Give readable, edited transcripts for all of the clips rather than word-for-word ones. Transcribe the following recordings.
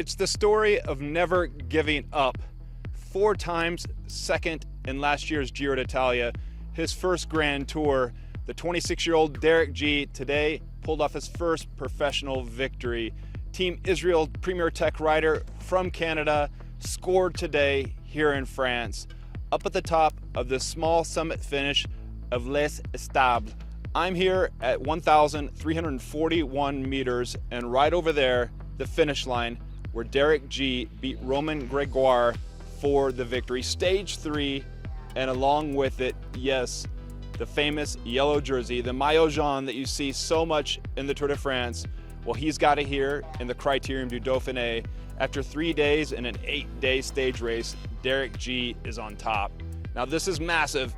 It's the story of never giving up. 4 times second in last year's Giro d'Italia, his first Grand Tour. The 26-year-old Derek G today pulled off his first professional victory. Team Israel Premier Tech rider from Canada scored today here in France, up at the top of the small summit finish of Les Estables. I'm here at 1,341 meters, and right over there, the finish line, where Derek G beat Roman Gregor for the victory. Stage 3, and along with it, yes, the famous yellow jersey, the maillot jaune that you see so much in the Tour de France. Well, he's got it here in the Critérium du Dauphiné. After 3 days and an 8-day stage race, Derek G is on top. Now this is massive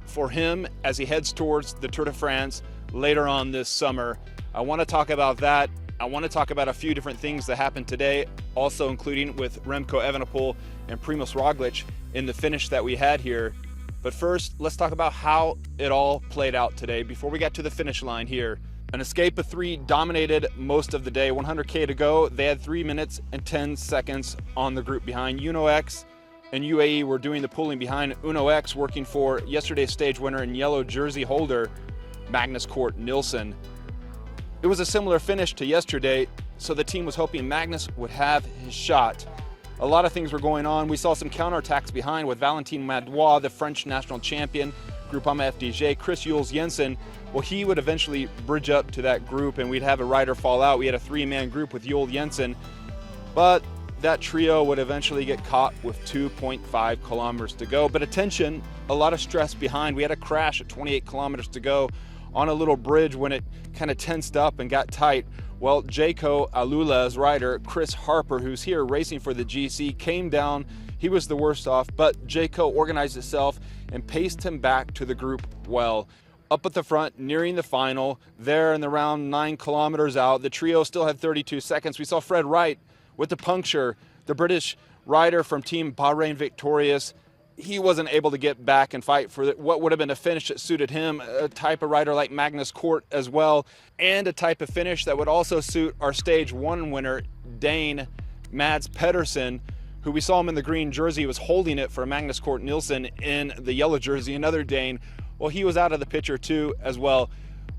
for him as he heads towards the Tour de France later on this summer. I want to talk about that. I want to talk about a few different things that happened today, also including with Remco Evenepoel and Primož Roglič in the finish that we had here. But first, let's talk about how it all played out today before we get to the finish line here. An escape of 3 dominated most of the day. 100K to go. They had 3 minutes and 10 seconds on the group behind. Uno X and UAE were doing the pulling behind. Uno X working for yesterday's stage winner and yellow jersey holder, Magnus Cort Nielsen. It was a similar finish to yesterday, so the team was hoping Magnus would have his shot. A lot of things were going on. We saw some counterattacks behind with Valentin Madouas, the French national champion, Groupama FDJ, Chris Jules Jensen. Well, he would eventually bridge up to that group and we'd have a rider fall out. We had a 3-man group with Jules Jensen, but that trio would eventually get caught with 2.5 kilometers to go. But attention, a lot of stress behind. We had a crash at 28 kilometers to go on a little bridge when it kind of tensed up and got tight. Well, Jayco Alula's rider, Chris Harper, who's here racing for the GC, came down. He was the worst off, but Jayco organized itself and paced him back to the group well. Up at the front, nearing the final, there in the round 9 kilometers out, the trio still had 32 seconds. We saw Fred Wright with the puncture, the British rider from Team Bahrain Victorious. He wasn't able to get back and fight for what would have been a finish that suited him, a type of rider like Magnus Cort as well, and a type of finish that would also suit our stage 1 winner, Dane Mads Pedersen, who we saw him in the green jersey. He was holding it for Magnus Cort Nielsen in the yellow jersey, another Dane. Well, he was out of the picture too as well.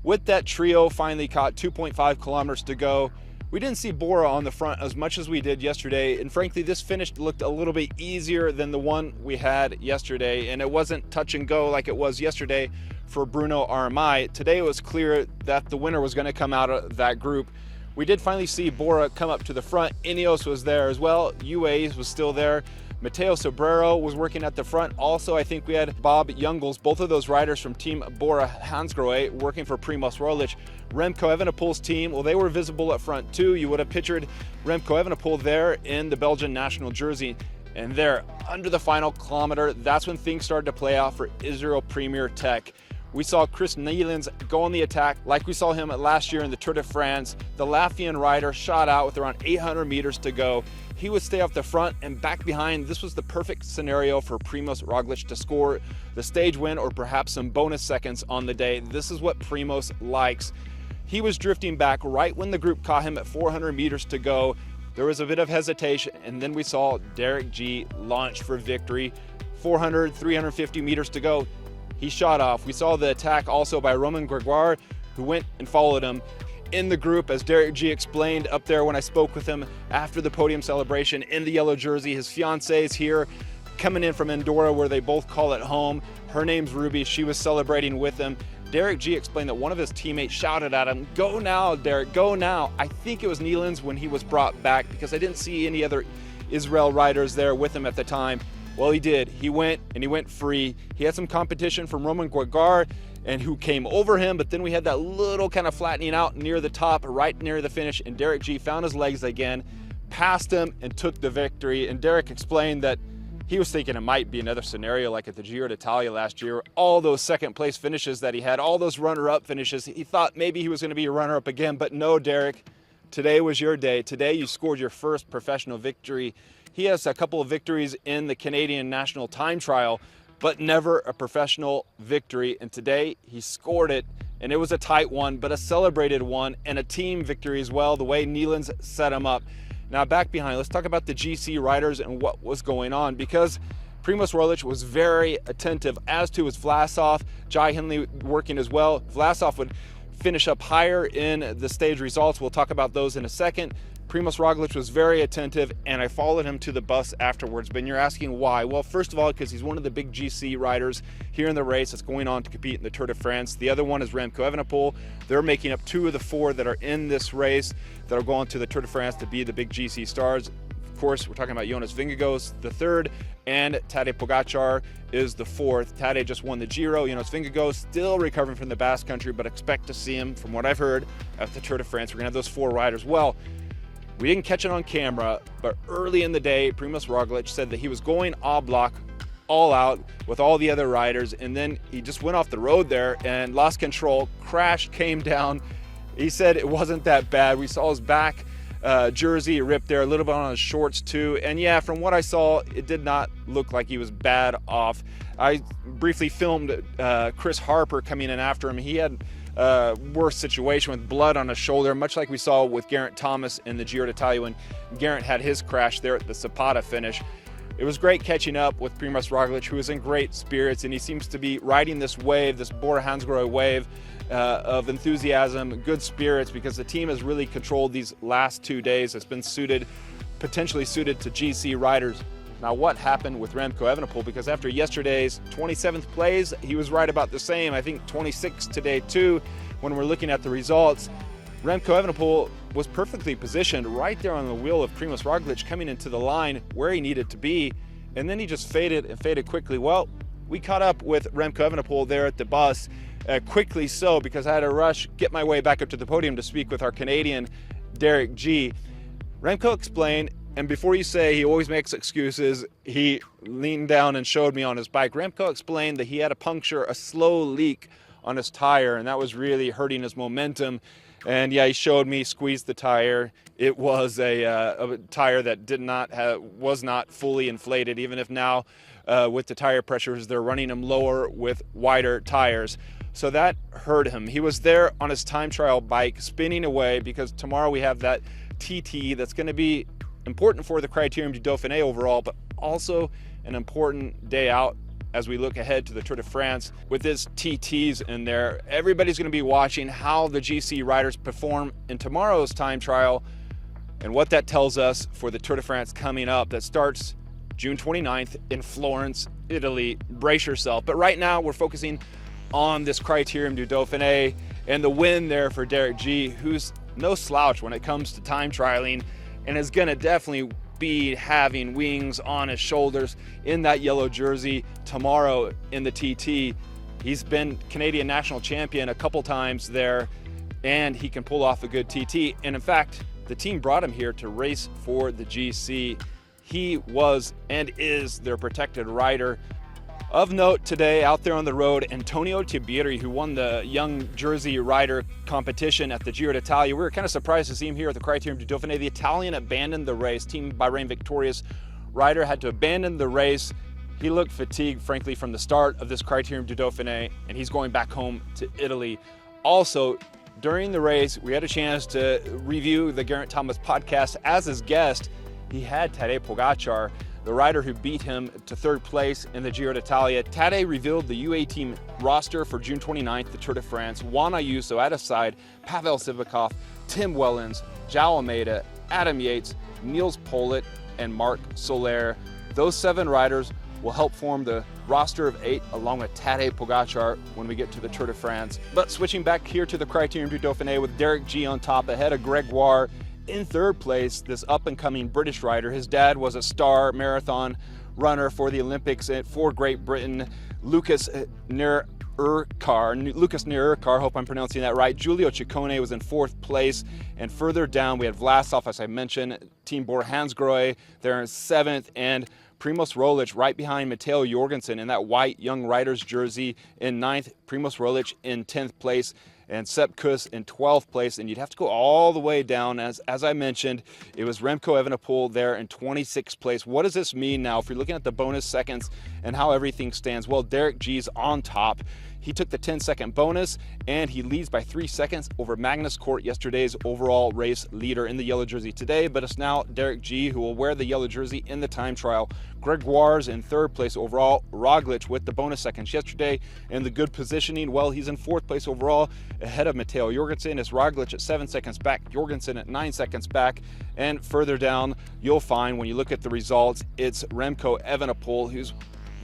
With that trio finally caught 2.5 kilometers to go. We didn't see Bora on the front as much as we did yesterday, and frankly this finish looked a little bit easier than the one we had yesterday, and it wasn't touch and go like it was yesterday for Bruno Armai. Today it was clear that the winner was going to come out of that group. We did finally see Bora come up to the front. Ineos was there as well. UAE was still there. Mateo Sobrero was working at the front. Also, I think we had Bob Jungels, both of those riders from Team Bora Hansgrohe, working for Primož Roglič. Remco Evenepoel's team, well, they were visible up front too. You would have pictured Remco Evenepoel there in the Belgian national jersey. And there, under the final kilometer, that's when things started to play out for Israel Premier Tech. We saw Chris Nielens go on the attack like we saw him last year in the Tour de France. The Latvian rider shot out with around 800 meters to go. He would stay up the front and back behind. This was the perfect scenario for Primož Roglič to score the stage win or perhaps some bonus seconds on the day. This is what Primož likes. He was drifting back right when the group caught him at 400 meters to go. There was a bit of hesitation, and then we saw Derek G launch for victory. 400, 350 meters to go. He shot off. We saw the attack also by Roman Gregor, who went and followed him in the group, as Derek G explained up there when I spoke with him after the podium celebration in the yellow jersey. His fiancée is here, coming in from Andorra, where they both call it home. Her name's Ruby. She was celebrating with him. Derek G explained that one of his teammates shouted at him, "Go now, Derek, go now." I think it was Nielens when he was brought back, because I didn't see any other Israel riders there with him at the time. Well, he did. He went, and he went free. He had some competition from Roman Gregor, and who came over him, but then we had that little kind of flattening out near the top, right near the finish, and Derek G found his legs again, passed him, and took the victory. And Derek explained that he was thinking it might be another scenario like at the Giro d'Italia last year. All those second place finishes that he had, all those runner-up finishes, he thought maybe he was going to be a runner-up again, but no, Derek, today was your day. Today you scored your first professional victory. He has a couple of victories in the Canadian national time trial, but never a professional victory. And today he scored it, and it was a tight one, but a celebrated one, and a team victory as well, the way Nielens set him up. Now back behind, let's talk about the GC riders and what was going on, because Primoz Roglic was very attentive, as to was Vlasov, Jai Hindley working as well. Vlasov would finish up higher in the stage results. We'll talk about those in a second. Primoz Roglic was very attentive, and I followed him to the bus afterwards. But you're asking why? Well, first of all, because he's one of the big GC riders here in the race that's going on to compete in the Tour de France. The other one is Remco Evenepoel. They're making up 2 of the 4 that are in this race that are going to the Tour de France to be the big GC stars. Of course, we're talking about Jonas Vingegaard, the 3rd, and Tadej Pogačar is the 4th. Tadej just won the Giro. Jonas Vingegaard still recovering from the Basque Country, but expect to see him, from what I've heard, at the Tour de France. We're going to have those 4 riders. Well, we didn't catch it on camera, but early in the day, Primoz Roglic said that he was going all block, all out with all the other riders, and then he just went off the road there and lost control, crashed, came down. He said it wasn't that bad. We saw his back jersey ripped there, a little bit on his shorts too, and yeah, from what I saw, it did not look like he was bad off. I briefly filmed Chris Harper coming in after him. He had worse situation with blood on his shoulder, much like we saw with Geraint Thomas in the Giro d'Italia when Geraint had his crash there at the Zapata finish. It was great catching up with Primoz Roglic, who is in great spirits, and he seems to be riding this wave, this Bora Hansgrohe wave of enthusiasm, good spirits, because the team has really controlled these last 2 days. It's been potentially suited to GC riders. Now, what happened with Remco Evenepoel? Because after yesterday's 27th place, he was right about the same. I think 26 today too. When we're looking at the results, Remco Evenepoel was perfectly positioned right there on the wheel of Primoz Roglic, coming into the line where he needed to be, and then he just faded quickly. Well, we caught up with Remco Evenepoel there at the bus, quickly so, because I had to rush, get my way back up to the podium to speak with our Canadian Derek G. Remco explained, and before you say he always makes excuses, he leaned down and showed me on his bike. Remco explained that he had a puncture, a slow leak on his tire, and that was really hurting his momentum. And yeah, he showed me, squeezed the tire. It was a tire that was not fully inflated, even if now with the tire pressures, they're running him lower with wider tires. So that hurt him. He was there on his time trial bike, spinning away, because tomorrow we have that TT that's going to be important for the Critérium du Dauphiné overall, but also an important day out as we look ahead to the Tour de France. With his TTs in there, everybody's going to be watching how the GC riders perform in tomorrow's time trial and what that tells us for the Tour de France coming up that starts June 29th in Florence, Italy. Brace yourself. But right now we're focusing on this Critérium du Dauphiné and the win there for Derek G, who's no slouch when it comes to time trialing, and is going to definitely be having wings on his shoulders in that yellow jersey tomorrow in the TT. He's been Canadian national champion a couple times there, and he can pull off a good TT. And in fact, the team brought him here to race for the GC. He was and is their protected rider. Of note today, out there on the road, Antonio Tiberi, who won the Young Jersey Rider competition at the Giro d'Italia. We were kind of surprised to see him here at the Critérium du Dauphiné. The Italian abandoned the race. Team Bahrain victorious rider had to abandon the race. He looked fatigued, frankly, from the start of this Critérium du Dauphiné, and he's going back home to Italy. Also, during the race, we had a chance to review the Geraint Thomas podcast. As his guest, he had Tadej Pogačar, the rider who beat him to 3rd place in the Giro d'Italia. Tadej revealed the UAE team roster for June 29th, the Tour de France. Juan Ayuso at his side, Pavel Sivakov, Tim Wellens, João Almeida, Adam Yates, Niels Pollitt, and Marc Soler. Those 7 riders will help form the roster of 8 along with Tadej Pogačar when we get to the Tour de France. But switching back here to the Critérium du Dauphiné with Derek G on top ahead of Gregor in 3rd place, this up-and-coming British rider. His dad was a star marathon runner for the Olympics for Great Britain, Lucas Nierkar, hope I'm pronouncing that right. Giulio Ciccone was in 4th place, and further down we had Vlasov, as I mentioned, Team Bora Hansgrohe, they're in 7th, and Primoz Roglic right behind Matteo Jorgensen in that white Young Riders jersey in 9th, Primoz Roglic in 10th place, and Sepp Kuss in 12th place. And you'd have to go all the way down, as I mentioned, it was Remco Evenepoel there in 26th place. What does this mean now if you're looking at the bonus seconds and how everything stands? Well, Derek G's on top. He took the 10-second bonus, and he leads by 3 seconds over Magnus Cort, yesterday's overall race leader in the yellow jersey today. But it's now Derek G who will wear the yellow jersey in the time trial. Gregoire's in 3rd place overall. Roglic with the bonus seconds yesterday, and the good positioning, well, he's in 4th place overall ahead of Matteo Jorgensen. It's Roglic at 7 seconds back, Jorgensen at 9 seconds back, and further down you'll find, when you look at the results, it's Remco Evenepoel who's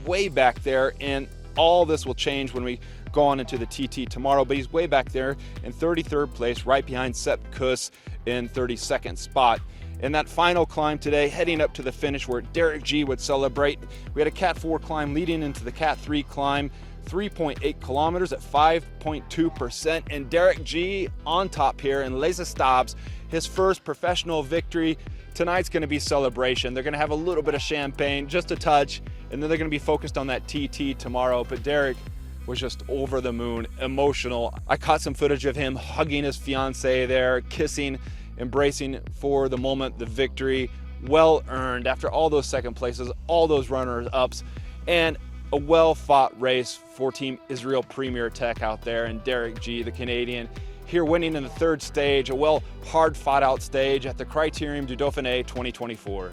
way back there, and all this will change when we go on into the TT tomorrow, but he's way back there in 33rd place, right behind Sepp Kuss in 32nd spot. In that final climb today, heading up to the finish where Derek G would celebrate, we had a Cat 4 climb leading into the Cat 3 climb, 3.8 kilometers at 5.2%, and Derek G on top here in Les Estabs, his first professional victory. Tonight's going to be celebration. They're going to have a little bit of champagne, just a touch, and then they're going to be focused on that TT tomorrow. But Derek was just over the moon, emotional. I caught some footage of him hugging his fiancée there, kissing, embracing for the moment, the victory. Well earned after all those second places, all those runners-ups, and a well-fought race for Team Israel Premier Tech out there, and Derek G, the Canadian, here winning in the 3rd stage, a hard fought out stage at the Critérium du Dauphiné 2024.